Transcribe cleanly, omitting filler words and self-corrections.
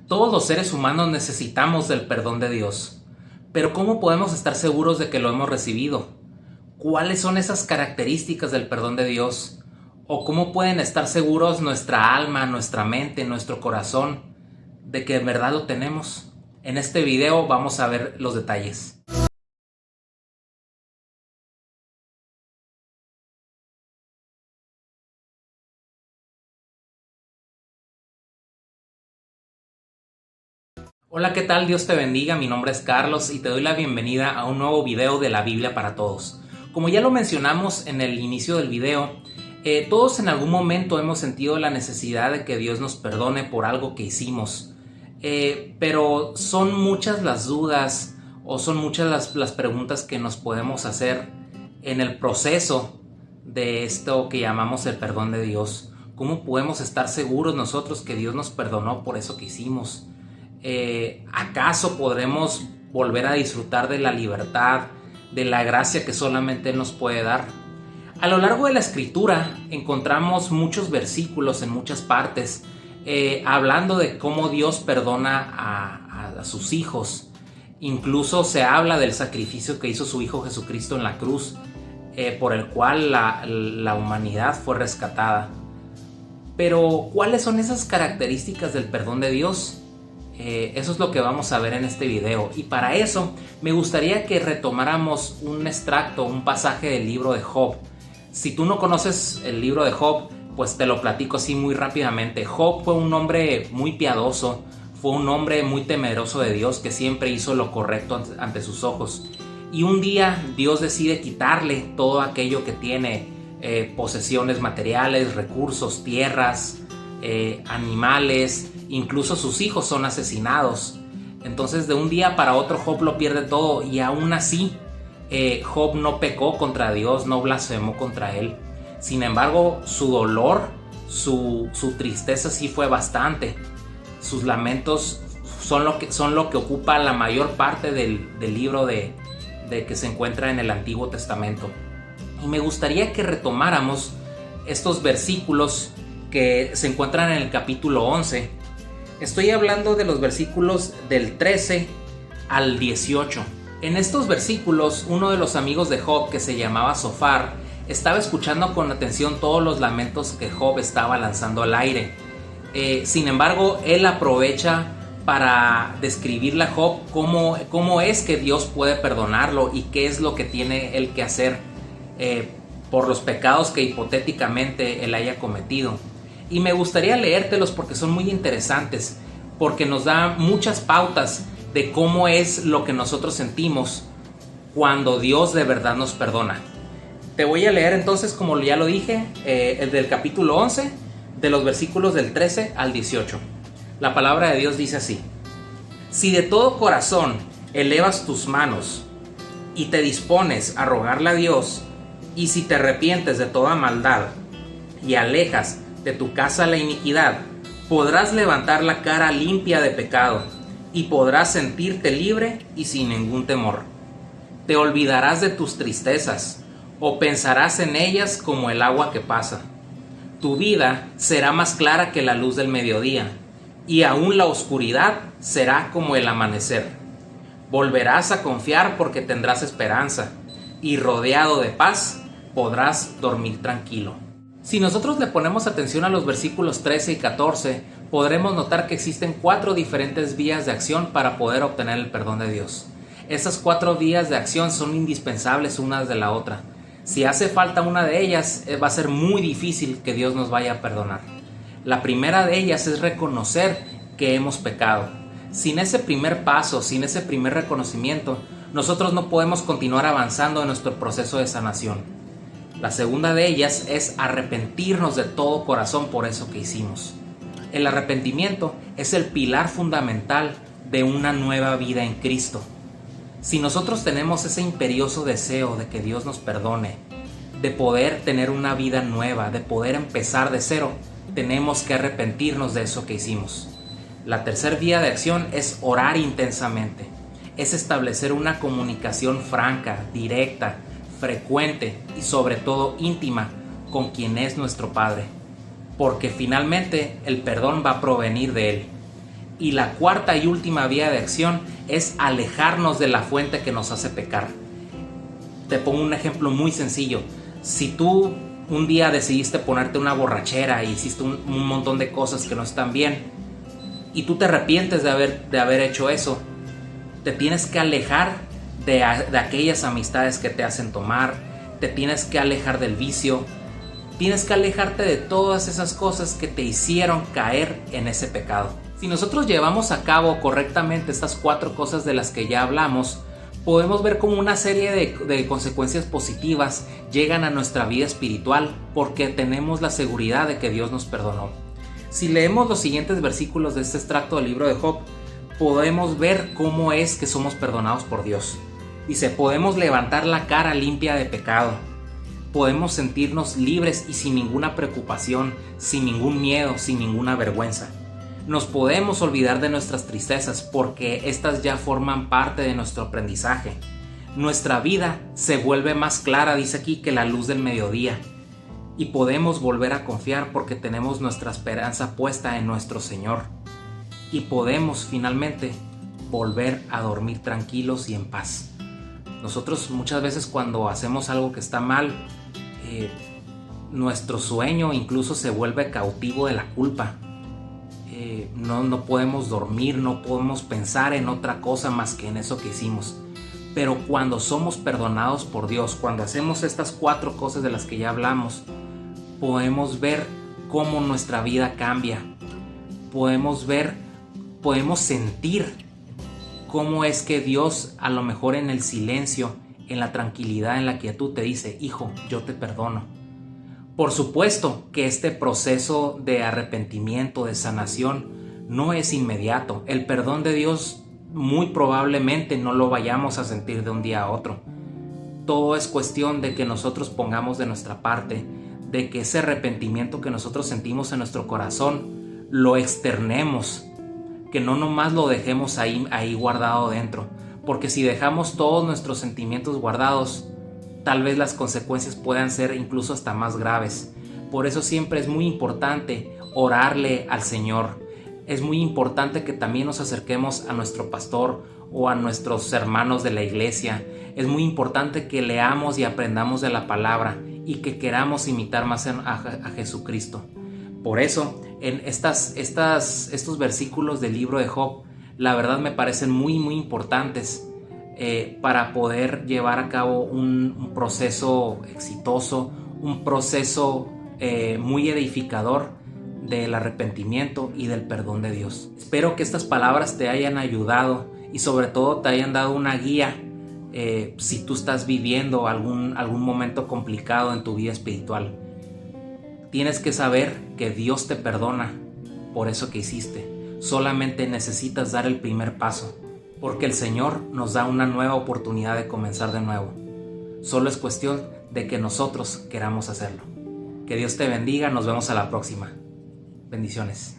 Todos los seres humanos necesitamos del perdón de Dios, pero ¿cómo podemos estar seguros de que lo hemos recibido? ¿Cuáles son esas características del perdón de Dios? ¿O cómo pueden estar seguros nuestra alma, nuestra mente, nuestro corazón de que en verdad lo tenemos? En este video vamos a ver los detalles. Hola, ¿qué tal? Dios te bendiga, mi nombre es Carlos y te doy la bienvenida a un nuevo video de la Biblia para todos. Como ya lo mencionamos en el inicio del video, todos en algún momento hemos sentido la necesidad de que Dios nos perdone por algo que hicimos, pero son muchas las dudas o son muchas las preguntas que nos podemos hacer en el proceso de esto que llamamos el perdón de Dios. ¿Cómo podemos estar seguros nosotros que Dios nos perdonó por eso que hicimos? ¿Acaso podremos volver a disfrutar de la libertad, de la gracia que solamente Él nos puede dar? A lo largo de la escritura encontramos muchos versículos en muchas partes hablando de cómo Dios perdona a sus hijos. Incluso se habla del sacrificio que hizo su Hijo Jesucristo en la cruz, por el cual la humanidad fue rescatada. Pero ¿cuáles son esas características del perdón de Dios? Eso es lo que vamos a ver en este video, y para eso me gustaría que retomáramos un extracto, un pasaje del libro de Job. Si tú no conoces el libro de Job, pues te lo platico así muy rápidamente. Job fue un hombre muy piadoso, fue un hombre muy temeroso de Dios, que siempre hizo lo correcto ante sus ojos. Y un día Dios decide quitarle todo aquello que tiene, posesiones materiales, recursos, tierras, animales, incluso sus hijos son asesinados. Entonces de un día para otro Job lo pierde todo, y aún así Job no pecó contra Dios, no blasfemó contra él. Sin embargo, su dolor, su tristeza sí fue bastante. Sus lamentos son lo que ocupa la mayor parte del libro de que se encuentra en el Antiguo Testamento. Y me gustaría que retomáramos estos versículos que se encuentran en el capítulo 11. Estoy hablando de los versículos del 13 al 18. En estos versículos, uno de los amigos de Job, que se llamaba Zofar, estaba escuchando con atención todos los lamentos que Job estaba lanzando al aire. Sin embargo, él aprovecha para describirle a Job cómo es que Dios puede perdonarlo y qué es lo que tiene él que hacer por los pecados que hipotéticamente él haya cometido. Y me gustaría leértelos porque son muy interesantes, porque nos da muchas pautas de cómo es lo que nosotros sentimos cuando Dios de verdad nos perdona. Te voy a leer entonces, como ya lo dije, el del capítulo 11, de los versículos del 13 al 18. La palabra de Dios dice así: Si de todo corazón elevas tus manos y te dispones a rogarle a Dios, y si te arrepientes de toda maldad y alejas de tu casa la iniquidad, podrás levantar la cara limpia de pecado y podrás sentirte libre y sin ningún temor. Te olvidarás de tus tristezas o pensarás en ellas como el agua que pasa. Tu vida será más clara que la luz del mediodía, y aún la oscuridad será como el amanecer. Volverás a confiar porque tendrás esperanza, y rodeado de paz podrás dormir tranquilo. Si nosotros le ponemos atención a los versículos 13 y 14, podremos notar que existen 4 diferentes vías de acción para poder obtener el perdón de Dios. Estas 4 vías de acción son indispensables unas de la otra. Si hace falta una de ellas, va a ser muy difícil que Dios nos vaya a perdonar. La primera de ellas es reconocer que hemos pecado. Sin ese primer paso, sin ese primer reconocimiento, nosotros no podemos continuar avanzando en nuestro proceso de sanación. La segunda de ellas es arrepentirnos de todo corazón por eso que hicimos. El arrepentimiento es el pilar fundamental de una nueva vida en Cristo. Si nosotros tenemos ese imperioso deseo de que Dios nos perdone, de poder tener una vida nueva, de poder empezar de cero, tenemos que arrepentirnos de eso que hicimos. La tercera vía de acción es orar intensamente. Es establecer una comunicación franca, directa, frecuente y sobre todo íntima con quien es nuestro Padre, porque finalmente el perdón va a provenir de Él. Y la cuarta y última vía de acción es alejarnos de la fuente que nos hace pecar. Te pongo un ejemplo muy sencillo. Si tú un día decidiste ponerte una borrachera e hiciste un montón de cosas que no están bien y tú te arrepientes de haber hecho eso, te tienes que alejar de aquellas amistades que te hacen tomar, te tienes que alejar del vicio, tienes que alejarte de todas esas cosas que te hicieron caer en ese pecado. Si nosotros llevamos a cabo correctamente estas 4 cosas de las que ya hablamos, podemos ver cómo una serie de consecuencias positivas llegan a nuestra vida espiritual porque tenemos la seguridad de que Dios nos perdonó. Si leemos los siguientes versículos de este extracto del libro de Job, podemos ver cómo es que somos perdonados por Dios. Dice, podemos levantar la cara limpia de pecado. Podemos sentirnos libres y sin ninguna preocupación, sin ningún miedo, sin ninguna vergüenza. Nos podemos olvidar de nuestras tristezas porque estas ya forman parte de nuestro aprendizaje. Nuestra vida se vuelve más clara, dice aquí, que la luz del mediodía. Y podemos volver a confiar porque tenemos nuestra esperanza puesta en nuestro Señor. Y podemos finalmente volver a dormir tranquilos y en paz. Nosotros muchas veces cuando hacemos algo que está mal, nuestro sueño incluso se vuelve cautivo de la culpa. No podemos dormir, no podemos pensar en otra cosa más que en eso que hicimos. Pero cuando somos perdonados por Dios, cuando hacemos estas 4 cosas de las que ya hablamos, podemos ver cómo nuestra vida cambia. Podemos sentir cómo es que Dios, a lo mejor en el silencio, en la tranquilidad, en la quietud, te dice, hijo, yo te perdono. Por supuesto que este proceso de arrepentimiento, de sanación, no es inmediato. El perdón de Dios muy probablemente no lo vayamos a sentir de un día a otro. Todo es cuestión de que nosotros pongamos de nuestra parte, de que ese arrepentimiento que nosotros sentimos en nuestro corazón lo externemos, que no nomás lo dejemos ahí guardado dentro, porque si dejamos todos nuestros sentimientos guardados, tal vez las consecuencias puedan ser incluso hasta más graves. Por eso siempre es muy importante orarle al Señor. Es muy importante que también nos acerquemos a nuestro pastor o a nuestros hermanos de la iglesia. Es muy importante que leamos y aprendamos de la palabra y que queramos imitar más a Jesucristo. Por eso, en estos versículos del libro de Job, la verdad me parecen muy, muy importantes para poder llevar a cabo un proceso exitoso, un proceso muy edificador del arrepentimiento y del perdón de Dios. Espero que estas palabras te hayan ayudado y sobre todo te hayan dado una guía si tú estás viviendo algún momento complicado en tu vida espiritual. Tienes que saber que Dios te perdona por eso que hiciste. Solamente necesitas dar el primer paso, porque el Señor nos da una nueva oportunidad de comenzar de nuevo. Solo es cuestión de que nosotros queramos hacerlo. Que Dios te bendiga, nos vemos a la próxima. Bendiciones.